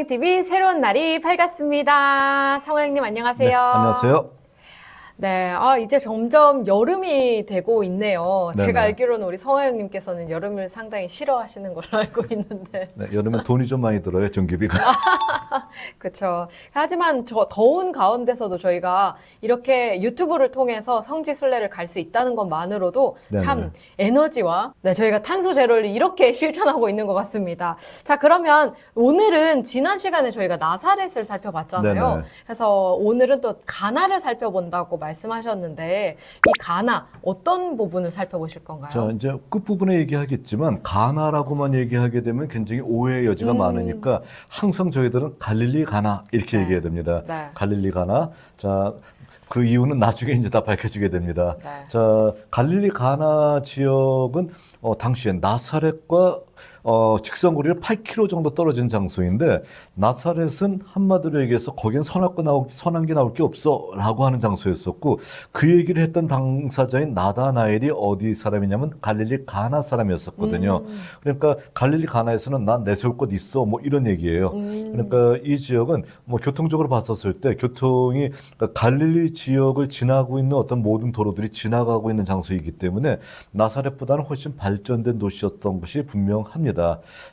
성화영TV 새로운 날이 밝았습니다. 성화영님 안녕하세요. 네, 안녕하세요. 네, 이제 점점 여름이 되고 있네요. 네네. 제가 알기로는 우리 성화영님께서는 여름을 상당히 싫어하시는 걸로 알고 있는데. 네, 여름엔 돈이 좀 많이 들어요, 전기비가. 그렇죠. 하지만 저 더운 가운데서도 저희가 이렇게 유튜브를 통해서 성지순례를 갈 수 있다는 것만으로도 네네. 참 에너지와 저희가 탄소 제로를 이렇게 실천하고 있는 것 같습니다. 자, 그러면 오늘은 지난 시간에 저희가 나사렛을 살펴봤잖아요. 네네. 그래서 오늘은 또 가나를 살펴본다고 말씀하셨는데 이 가나 어떤 부분을 살펴보실 건가요? 자, 이제 끝부분에 얘기하겠지만, 가나라고만 얘기하게 되면 굉장히 오해의 여지가 많으니까, 항상 저희들은 갈릴리 가나, 이렇게 네. 얘기해야 됩니다. 네. 갈릴리 가나. 자, 그 이유는 나중에 이제 다 밝혀지게 됩니다. 네. 자, 갈릴리 가나 지역은 당시에 나사렛과 직선거리를 8km 정도 떨어진 장소인데, 나사렛은 한마디로 얘기해서 거긴 선한 게 나올 게 없어 라고 하는 장소였었고, 그 얘기를 했던 당사자인 나다나엘이 어디 사람이냐면 갈릴리 가나 사람이었었거든요. 그러니까 갈릴리 가나에서는 난 내세울 곳 있어 뭐 이런 얘기예요. 그러니까 이 지역은 뭐 교통적으로 봤었을 때 교통이 그러니까 갈릴리 지역을 지나고 있는 어떤 모든 도로들이 지나가고 있는 장소이기 때문에 나사렛보다는 훨씬 발전된 도시였던 것이 분명합니다.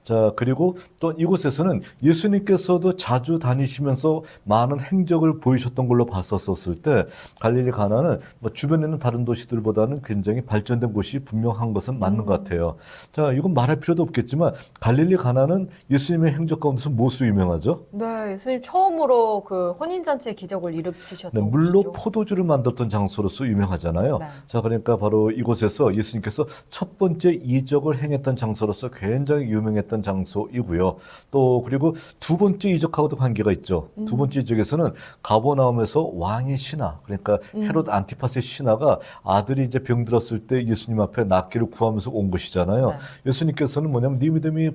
자, 그리고 또 이곳에서는 예수님께서도 자주 다니시면서 많은 행적을 보이셨던 걸로 봤었을 때, 갈릴리 가나는 뭐 주변에 있는 다른 도시들보다는 굉장히 발전된 곳이 분명한 것은 맞는 것 같아요. 자, 이건 말할 필요도 없겠지만 갈릴리 가나는 예수님의 행적 가운데서 무엇으로 유명하죠? 네, 예수님 처음으로 그 혼인잔치의 기적을 일으키셨던 네, 물로 곳이죠. 포도주를 만들었던 장소로서 유명하잖아요. 네. 자, 그러니까 바로 이곳에서 예수님께서 첫 번째 이적을 행했던 장소로서 굉장히 유명했던 장소이고요. 또 그리고 두 번째 이적하고도 관계가 있죠. 두 번째 이적에서는 가버나움에서 왕의 신하, 그러니까 헤롯 안티파스의 신하가 아들이 이제 병들었을 때 예수님 앞에 낫기를 구하면서 온 것이잖아요. 네. 예수님께서는 뭐냐면 네 믿음이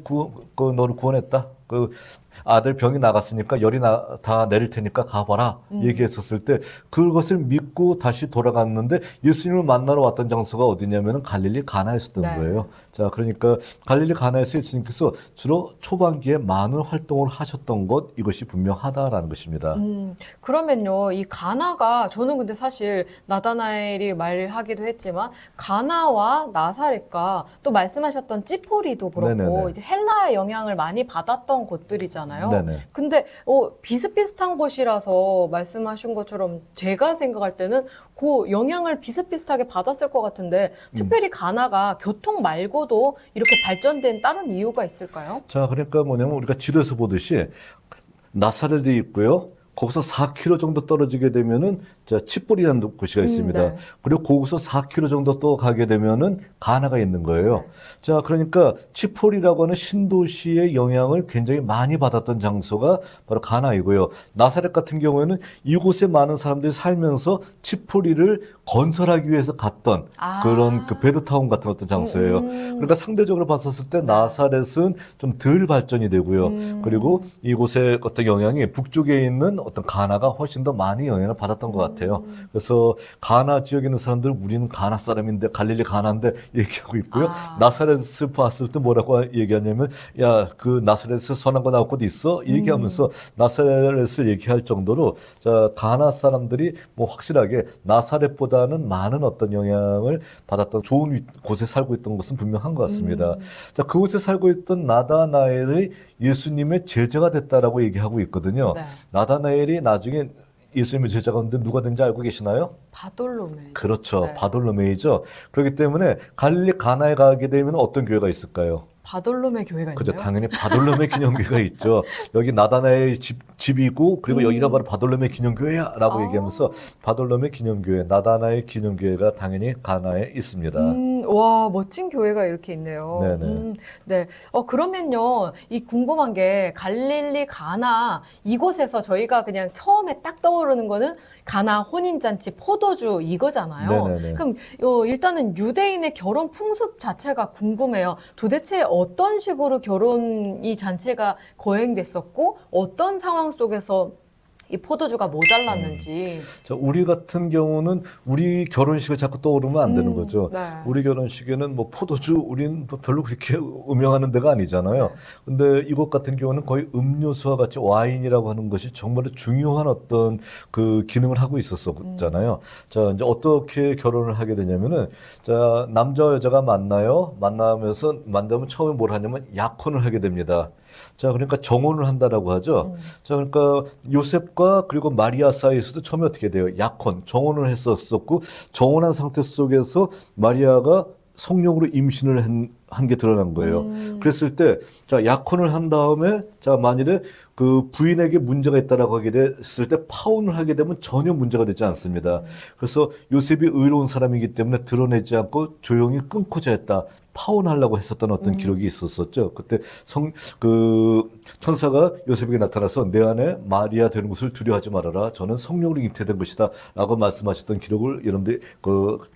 너를 구원했다. 그 아들 병이 나갔으니까 열이 다 내릴 테니까 가봐라 얘기했었을 때 그것을 믿고 다시 돌아갔는데 예수님을 만나러 왔던 장소가 어디냐면 갈릴리 가나였었던 네. 거예요. 자, 그러니까 갈릴리 가나에서 예수님께서 주로 초반기에 많은 활동을 하셨던 것, 이것이 분명하다라는 것입니다. 그러면요, 이 가나가 저는 근데 사실 나다나엘이 말하기도 했지만 가나와 나사렛과 또 말씀하셨던 찌포리도 그렇고 네네네. 이제 헬라의 영향을 많이 받았던 곳들이잖아요. 네네. 근데 비슷비슷한 곳이라서 말씀하신 것처럼 제가 생각할 때는 그 영향을 비슷비슷하게 받았을 것 같은데 특별히 가나가 교통 말고도 이렇게 발전된 다른 이유가 있을까요? 자, 그러니까 뭐냐면 우리가 지도에서 보듯이 나사렛이 있고요. 거기서 4km 정도 떨어지게 되면은 치폴이라는 곳이 있습니다. 네. 그리고 거기서 4km 정도 또 가게 되면은 가나가 있는 거예요. 네. 자, 그러니까 치폴이라고 하는 신도시의 영향을 굉장히 많이 받았던 장소가 바로 가나이고요. 나사렛 같은 경우에는 이곳에 많은 사람들이 살면서 치폴이를 건설하기 위해서 갔던 그런 그 베드타운 같은 어떤 장소예요. 그러니까 상대적으로 봤었을 때 나사렛은 좀 덜 발전이 되고요. 그리고 이곳의 어떤 영향이 북쪽에 있는 어떤 가나가 훨씬 더 많이 영향을 받았던 것 같아요. 그래서 가나 지역에 있는 사람들 우리는 가나 사람인데 갈릴리 가나인데 얘기하고 있고요. 나사렛을 봤을 때 뭐라고 얘기하냐면 야, 그 나사렛에서 선한 거 나올 곳 있어? 얘기하면서 나사렛을 얘기할 정도로 자, 가나 사람들이 뭐 확실하게 나사렛보다는 많은 어떤 영향을 받았던 좋은 곳에 살고 있던 것은 분명한 것 같습니다. 자, 그곳에 살고 있던 나다나엘이 예수님의 제자가 됐다라고 얘기하고 있거든요. 네. 나다나엘이 나중에 예수님의 제자가 됐는데 누가 된지 알고 계시나요? 바돌로메. 그렇죠. 네. 바돌로메이죠. 그렇기 때문에 갈릴리 가나에 가게 되면 어떤 교회가 있을까요? 바돌로메 교회가 그죠. 있나요? 당연히 바돌로메 기념교회가 있죠. 여기 나다나엘 집이고 그리고 여기가 바로 바돌로메 기념교회야 라고 얘기하면서 바돌로메 기념교회, 나다나엘 기념교회가 당연히 가나에 있습니다. 와, 멋진 교회가 이렇게 있네요. 네네. 네. 그러면요, 이 궁금한 게 갈릴리 가나 이곳에서 저희가 그냥 처음에 딱 떠오르는 거는 가나 혼인잔치 포도주 이거잖아요. 네네네. 그럼 일단은 유대인의 결혼 풍습 자체가 궁금해요. 도대체 어떤 식으로 결혼 이 잔치가 거행됐었고 어떤 상황 속에서 이 포도주가 모자랐는지. 자, 우리 같은 경우는 우리 결혼식을 자꾸 떠오르면 안 되는 거죠. 네. 우리 결혼식에는 뭐 포도주 우린 뭐 별로 그렇게 음영하는 데가 아니잖아요. 네. 근데 이것 같은 경우는 거의 음료수와 같이 와인이라고 하는 것이 정말 중요한 어떤 그 기능을 하고 있었잖아요. 자, 이제 어떻게 결혼을 하게 되냐면은 자, 남자와 여자가 만나요. 만나면 처음에 뭘 하냐면 약혼을 하게 됩니다. 자, 그러니까 정혼을 한다라고 하죠. 자, 그러니까 요셉과 그리고 마리아 사이에서도 처음에 어떻게 돼요? 약혼, 정혼을 했었었고, 정혼한 상태 속에서 마리아가 성령으로 임신을 한 게 드러난 거예요. 그랬을 때, 자, 약혼을 한 다음에, 자, 만일에 그 부인에게 문제가 있다라고 하게 됐을 때 파혼을 하게 되면 전혀 문제가 되지 않습니다. 그래서 요셉이 의로운 사람이기 때문에 드러내지 않고 조용히 끊고자 했다. 파혼하려고 했었던 어떤 기록이 있었었죠. 그때 천사가 요셉에게 나타나서 내 안에 마리아 되는 것을 두려워하지 말아라. 저는 성령으로 잉태된 것이다. 라고 말씀하셨던 기록을 여러분들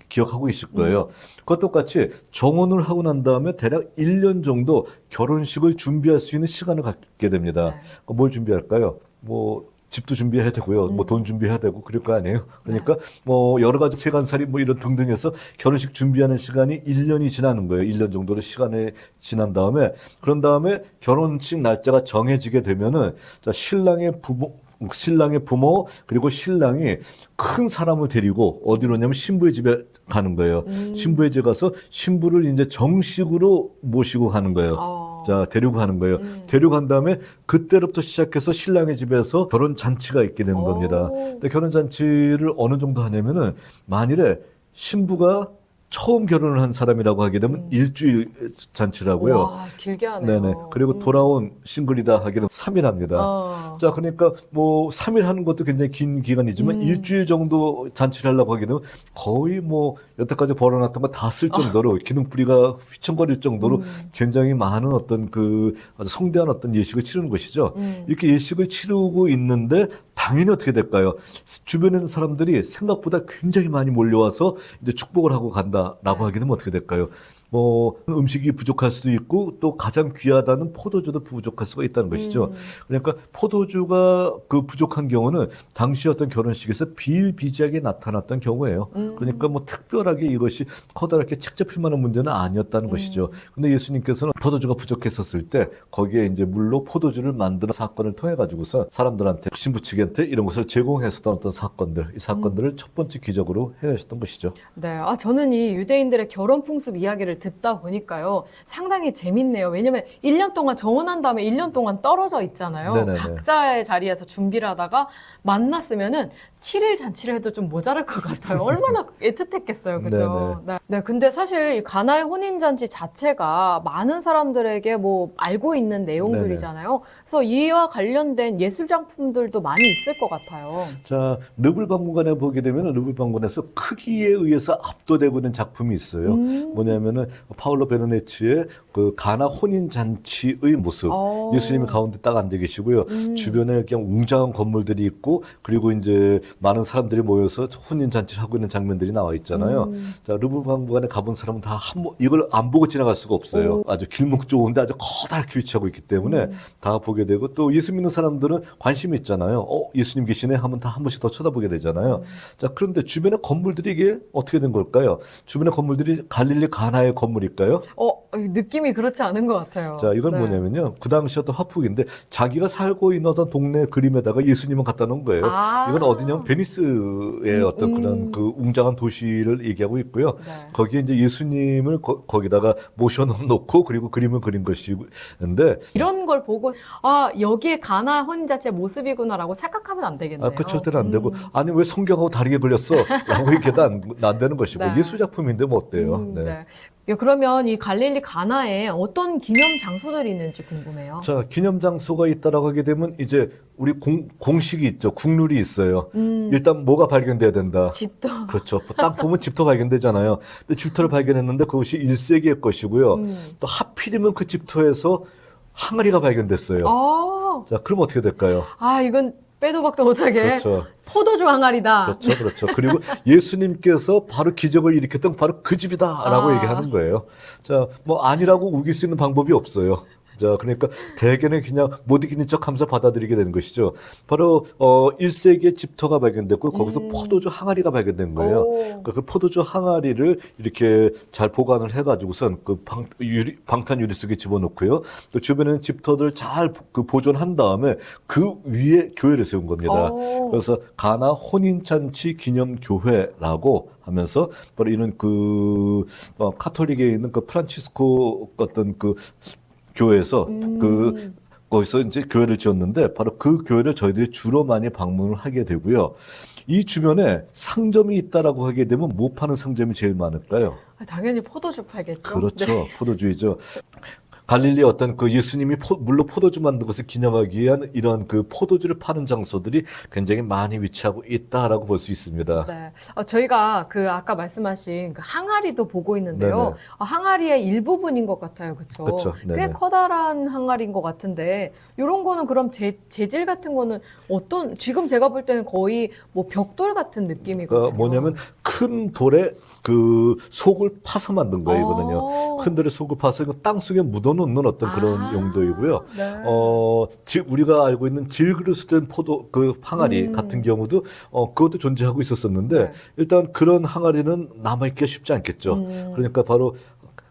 기억하고 있을 거예요. 그것 똑같이 정혼을 하고 난 다음에 대략 1년 정도 결혼식을 준비할 수 있는 시간을 갖게 됩니다. 뭘 준비할까요? 뭐, 집도 준비해야 되고요. 뭐 돈 준비해야 되고 그럴 거 아니에요. 그러니까 뭐 여러 가지 세간살이 뭐 이런 등등 해서 결혼식 준비하는 시간이 1년이 지나는 거예요. 1년 정도의 시간이 지난 다음에 그런 다음에 결혼식 날짜가 정해지게 되면은 자, 신랑의 부모 그리고 신랑이 큰 사람을 데리고 어디로 오냐면 신부의 집에 가는 거예요. 신부의 집에 가서 신부를 이제 정식으로 모시고 가는 거예요. 자, 데리고 가는 거예요. 데리고 간 다음에 그때부터 시작해서 신랑의 집에서 결혼 잔치가 있게 되는 겁니다. 근데 결혼 잔치를 어느 정도 하냐면은 만일에 신부가 처음 결혼을 한 사람이라고 하게 되면 일주일 잔치라고요. 와, 길게 하네요. 네네. 그리고 돌아온 싱글이다 하게 되면 3일 합니다. 자, 그러니까 뭐 3일 하는 것도 굉장히 긴 기간이지만 일주일 정도 잔치를 하려고 하게 되면 거의 뭐 여태까지 벌어놨던 거 다 쓸 정도로 기둥뿌리가 휘청거릴 정도로 굉장히 많은 어떤 아주 성대한 어떤 예식을 치르는 것이죠. 이렇게 예식을 치르고 있는데 당연히 어떻게 될까요? 주변에 있는 사람들이 생각보다 굉장히 많이 몰려와서 이제 축복을 하고 간다라고 하게 되면 어떻게 될까요? 뭐 음식이 부족할 수도 있고 또 가장 귀하다는 포도주도 부족할 수가 있다는 것이죠. 그러니까 포도주가 부족한 경우는 당시 어떤 결혼식에서 비일비재하게 나타났던 경우예요. 그러니까 뭐 특별하게 이것이 커다랗게 책잡힐 만한 문제는 아니었다는 것이죠. 근데 예수님께서는 포도주가 부족했었을 때 거기에 이제 물로 포도주를 만드는 사건을 통해 가지고서 사람들한테 신부 측한테 이런 것을 제공했었던 어떤 사건들, 이 사건들을 첫 번째 기적으로 해내셨던 것이죠. 네, 저는 이 유대인들의 결혼 풍습 이야기를 듣다 보니까요, 상당히 재밌네요. 왜냐면 1년 동안 정혼한 다음에 1년 동안 떨어져 있잖아요. 네네네. 각자의 자리에서 준비를 하다가 만났으면은 7일 잔치를 해도 좀 모자랄 것 같아요. 얼마나 애틋했겠어요. 그죠? 네. 근데 사실 이 가나의 혼인잔치 자체가 많은 사람들에게 뭐 알고 있는 내용들이잖아요. 그래서 이와 관련된 예술작품들도 많이 있을 것 같아요. 자, 르블 박물관에 보게 되면 르블 박물관에서 크기에 의해서 압도되고 있는 작품이 있어요. 뭐냐면은 파울로 베르네치의 가나 혼인잔치의 모습. 예수님이 가운데 딱 앉아 계시고요. 주변에 그냥 웅장한 건물들이 있고 그리고 이제 많은 사람들이 모여서 혼인잔치를 하고 있는 장면들이 나와 있잖아요. 자, 르블 박물관에 가본 사람은 다 이걸 안 보고 지나갈 수가 없어요. 아주 길목 좋은데 아주 커다랗게 위치하고 있기 때문에 다 보게 되고 또 예수 믿는 사람들은 관심이 있잖아요. 예수님 계시네 하면 다 한 번씩 더 쳐다보게 되잖아요. 자, 그런데 주변의 건물들이 이게 어떻게 된 걸까요? 주변의 건물들이 갈릴리 가나의 건물일까요? 느낌이 그렇지 않은 것 같아요. 자, 이건 뭐냐면요. 그 당시 어떤 화풍인데 자기가 살고 있는 어떤 동네 그림에다가 예수님을 갖다 놓은 거예요. 이건 어디냐면 베니스의 어떤 그런 웅장한 도시를 얘기하고 있고요. 네. 거기에 이제 예수님을 거기다가 모셔놓고 그리고 그림을 그린 것인데 이런 걸 보고 여기에 가나 혼인잔치의 모습이구나라고 착각하면 안 되겠네요. 그 절대로 안 되고 아니 왜 성경하고 다르게 그렸어? 라고 얘기해도 안 되는 것이고 네. 예술작품인데 뭐 어때요? 네. 그러면 이 갈릴리 가나에 어떤 기념 장소들이 있는지 궁금해요. 자, 기념 장소가 있다라고 하게 되면 이제 우리 공식이 있죠. 국룰이 있어요. 일단 뭐가 발견돼야 된다. 집도. 그렇죠. 딱 보면 집터 발견되잖아요. 근데 집터를 발견했는데 그것이 1세기의 것이고요. 또 하필이면 그 집터에서 항아리가 발견됐어요. 자, 그럼 어떻게 될까요? 이건 빼도 박도 못하게 그렇죠. 포도주 항아리다. 그렇죠. 그리고 예수님께서 바로 기적을 일으켰던 바로 그 집이다라고 얘기하는 거예요. 자, 뭐 아니라고 우길 수 있는 방법이 없어요. 자, 그러니까 대개는 그냥 못 이기는 척 하면서 받아들이게 되는 것이죠. 바로 1세기에 집터가 발견됐고 거기서 포도주 항아리가 발견된 거예요. 오. 그러니까 그 포도주 항아리를 이렇게 잘 보관을 해가지고선 그 방탄 유리 속에 집어넣고요. 또 주변에는 집터들 잘 그 보존한 다음에 그 위에 교회를 세운 겁니다. 오. 그래서 가나 혼인잔치 기념교회라고 하면서 바로 이런 그 카톨릭에 있는 그 프란치스코 어떤 그 교회에서 그 거기서 이제 교회를 지었는데 바로 그 교회를 저희들이 주로 많이 방문을 하게 되고요. 이 주변에 상점이 있다라고 하게 되면 뭐 파는 상점이 제일 많을까요? 당연히 포도주 팔겠죠. 그렇죠. 네. 포도주이죠. 갈릴리 어떤 그 예수님이 물로 포도주 만든 것을 기념하기 위한 이런 그 포도주를 파는 장소들이 굉장히 많이 위치하고 있다라고 볼 수 있습니다. 네. 저희가 그 아까 말씀하신 그 항아리도 보고 있는데요. 네네. 항아리의 일부분인 것 같아요. 그렇죠? 그쵸. 꽤 네네. 커다란 항아리인 것 같은데 이런 거는 그럼 재질 같은 거는 어떤 지금 제가 볼 때는 거의 뭐 벽돌 같은 느낌이거든요. 그러니까 뭐냐면 큰 돌에 그 속을 파서 만든 거예요, 이거는요. 큰 돌에 속을 파서 땅 속에 묻어놓는 어떤 그런 용도이고요. 네. 우리가 알고 있는 질그릇된 포도 그 항아리 같은 경우도 그것도 존재하고 있었었는데 네. 일단 그런 항아리는 남아있기가 쉽지 않겠죠. 그러니까 바로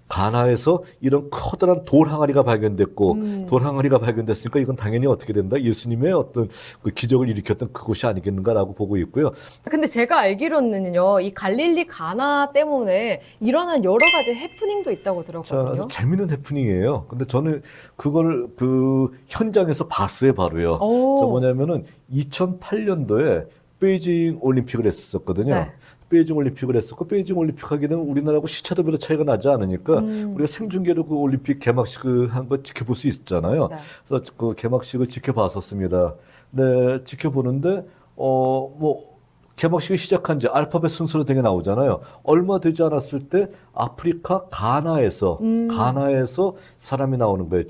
가나에서 이런 커다란 돌 항아리가 발견됐고 돌 항아리가 발견됐으니까 이건 당연히 어떻게 된다? 예수님의 어떤 그 기적을 일으켰던 그곳이 아니겠는가라고 보고 있고요. 근데 제가 알기로는요, 이 갈릴리 가나 때문에 일어난 여러 가지 해프닝도 있다고 자, 들었거든요. 아주 재밌는 해프닝이에요. 근데 저는 그걸 그 현장에서 봤어요, 바로요. 오. 저 뭐냐면은 2008년도에 베이징 올림픽을 했었거든요. 네. 베이징 올림픽을 했었고 베이징 올림픽 하게 되면 우리나라하고 시차도 별로 차이가 나지 않으니까 우리가 생중계로 그 올림픽 개막식을 한 거 지켜볼 수 있잖아요. 네. 그래서 그 개막식을 지켜봤었습니다. 네, 지켜보는데 뭐 개막식이 시작한 지 알파벳 순서로 되게 나오잖아요. 얼마 되지 않았을 때 아프리카 가나에서 사람이 나오는 거예요.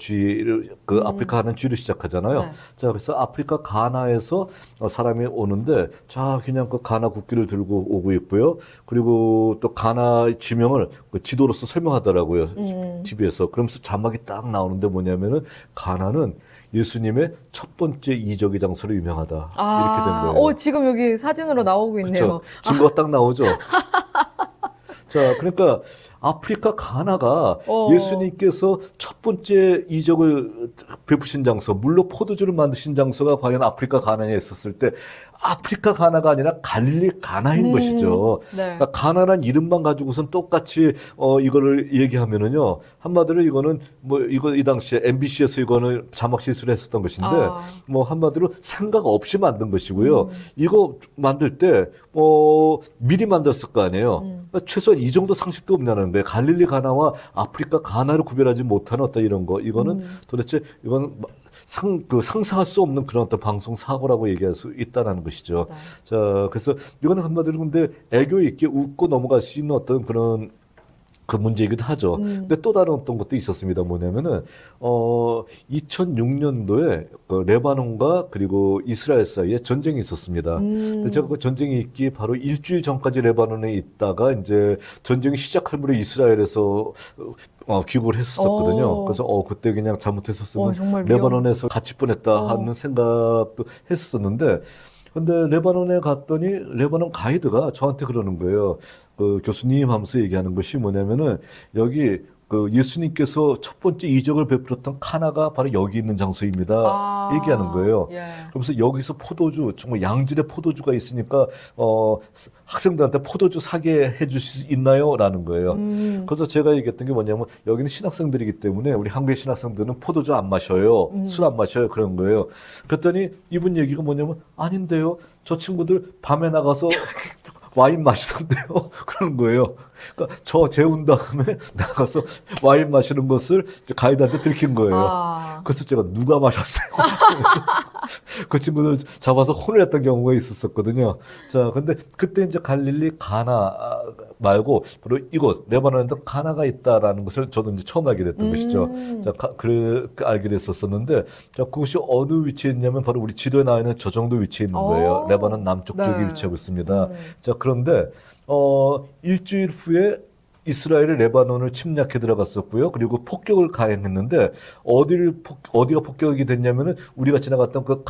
그 아프리카 하는 G를 시작하잖아요. 네. 자, 그래서 아프리카 가나에서 사람이 오는데 자, 그냥 그 가나 국기를 들고 오고 있고요. 그리고 또 가나 지명을 그 지도로서 설명하더라고요. TV에서. 그러면서 자막이 딱 나오는데 뭐냐면은 가나는 예수님의 첫 번째 이적의 장소로 유명하다. 이렇게 된 거예요. 지금 여기 사진으로 나오고 있네요. 그렇죠. 증거가 딱 나오죠. 자, 그러니까 아프리카 가나가 예수님께서 첫 번째 이적을 베푸신 장소, 물로 포도주를 만드신 장소가 과연 아프리카 가나에 있었을 때 아프리카 가나가 아니라 갈릴리 가나인 것이죠. 네. 그러니까 가나란 이름만 가지고선 똑같이 이거를 얘기하면은요. 한마디로 이거는 뭐 이 당시에 MBC에서 이거는 자막 실수를 했었던 것인데 뭐 한마디로 생각 없이 만든 것이고요. 이거 만들 때 미리 만들었을 거 아니에요. 그러니까 최소한 이 정도 상식도 없냐는 거예요. 갈릴리 가나와 아프리카 가나를 구별하지 못하는 어떤 이런 거. 이거는 도대체 이거는 상상할 수 없는 그런 어떤 방송 사고라고 얘기할 수 있다는 것이죠. 네. 자, 그래서 이거는 한마디로 근데 애교 있게 웃고 넘어갈 수 있는 어떤 그런 그 문제이기도 하죠. 근데 또 다른 어떤 것도 있었습니다. 뭐냐면은 2006년도에 그 레바논과 그리고 이스라엘 사이에 전쟁이 있었습니다. 근데 제가 그 전쟁이 있기 바로 일주일 전까지 레바논에 있다가 이제 전쟁이 시작할 무렵 이스라엘에서 귀국을 했었거든요. 그래서 그때 그냥 잘못했었으면 정말 레바논에서 갇힐 뻔했다 하는 생각도 했었는데 근데 레바논에 갔더니 레바논 가이드가 저한테 그러는 거예요. 그 교수님 하면서 얘기하는 것이 뭐냐면은 여기 그 예수님께서 첫 번째 이적을 베풀었던 카나가 바로 여기 있는 장소입니다. 얘기하는 거예요. 예. 그러면서 여기서 포도주, 정말 양질의 포도주가 있으니까 학생들한테 포도주 사게 해줄 수 있나요? 라는 거예요. 그래서 제가 얘기했던 게 뭐냐면 여기는 신학생들이기 때문에 우리 한국의 신학생들은 포도주 안 마셔요. 술 안 마셔요. 그런 거예요. 그랬더니 이분 얘기가 뭐냐면 아닌데요. 저 친구들 밤에 나가서 와인 마시던데요. 그러는 거예요. 그러니까 저 재운 다음에 나가서 와인 마시는 것을 가이드한테 들킨 거예요. 그래서 제가 누가 마셨어요? 그래서 그 친구들 잡아서 혼을 했던 경우가 있었거든요. 자, 근데 그때 이제 갈릴리 가나 말고 바로 이곳 레바논에도 가나가 있다라는 것을 저도 이제 처음 알게 됐던 것이죠. 자, 알게 됐었었는데, 자, 그것이 어느 위치에 있냐면 바로 우리 지도에 나와 있는 저 정도 위치에 있는 거예요. 레바논 남쪽 쪽에 위치하고 있습니다. 자, 그런데 일주일 후에 이스라엘이 레바논을 침략해 들어갔었고요. 그리고 폭격을 가행했는데 어디가 폭격이 됐냐면은 우리가 지나갔던 그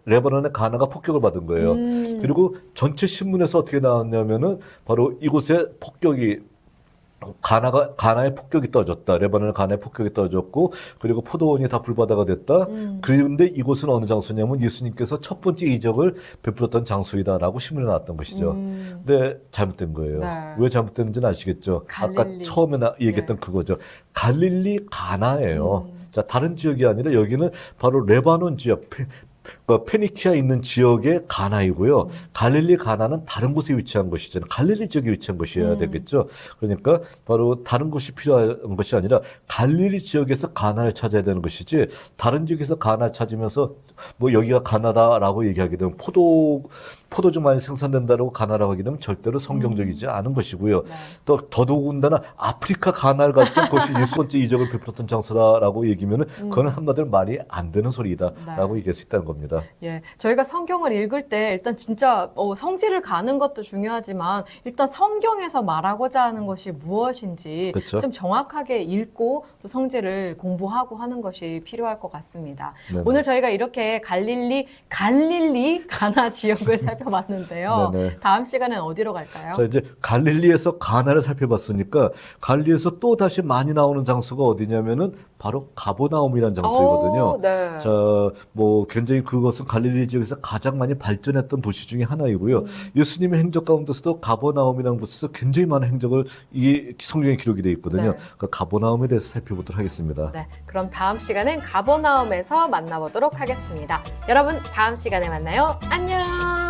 레바논의 가나가 폭격을 받은 거예요. 그리고 전체 신문에서 어떻게 나왔냐면은 바로 이곳에 가나에 폭격이 떨어졌다. 레바논의 가나에 폭격이 떨어졌고, 그리고 포도원이 다 불바다가 됐다. 그런데 이곳은 어느 장소냐면 예수님께서 첫 번째 이적을 베풀었던 장소이다라고 신문에 나왔던 것이죠. 근데 잘못된 거예요. 네. 왜 잘못됐는지는 아시겠죠? 아까 갈릴리. 처음에 얘기했던 그거죠. 갈릴리 가나예요. 자, 다른 지역이 아니라 여기는 바로 레바논 지역, 페니키아에 있는 지역의 가나이고요. 갈릴리 가나는 다른 곳에 위치한 것이잖아요. 갈릴리 지역에 위치한 것이어야 되겠죠. 그러니까 바로 다른 곳이 필요한 것이 아니라 갈릴리 지역에서 가나를 찾아야 되는 것이지, 다른 지역에서 가나를 찾으면서 뭐 여기가 가나다라고 얘기하게 되면 포도주 많이 생산된다라고 가나라고 하게 되면 절대로 성경적이지 않은 것이고요. 네. 또 더더군다나 아프리카 가나를 가진 것이 예수 번째 이적을 베풀었던 장소다라고 얘기하면은 그건 한마디로 말이 안 되는 소리다라고 얘기할 수 있다는 겁니다. 예, 저희가 성경을 읽을 때 일단 진짜 성지를 가는 것도 중요하지만 일단 성경에서 말하고자 하는 것이 무엇인지 그렇죠. 좀 정확하게 읽고 또 성지를 공부하고 하는 것이 필요할 것 같습니다. 네네. 오늘 저희가 이렇게 갈릴리 가나 지역을 살펴봤는데요. 네네. 다음 시간엔 어디로 갈까요? 자, 이제 갈릴리에서 가나를 살펴봤으니까 갈릴리에서 또 다시 많이 나오는 장소가 어디냐면은 바로 가버나움이라는 장소이거든요. 네. 자, 뭐 굉장히 그것은 갈릴리 지역에서 가장 많이 발전했던 도시 중에 하나이고요. 예수님의 행적 가운데서도 가버나움이라는 곳에서 굉장히 많은 행적을 이 성경에 기록이 되어 있거든요. 네. 그 가버나움에 대해서 살펴보도록 하겠습니다. 네, 그럼 다음 시간엔 가버나움에서 만나보도록 하겠습니다. 여러분, 다음 시간에 만나요. 안녕!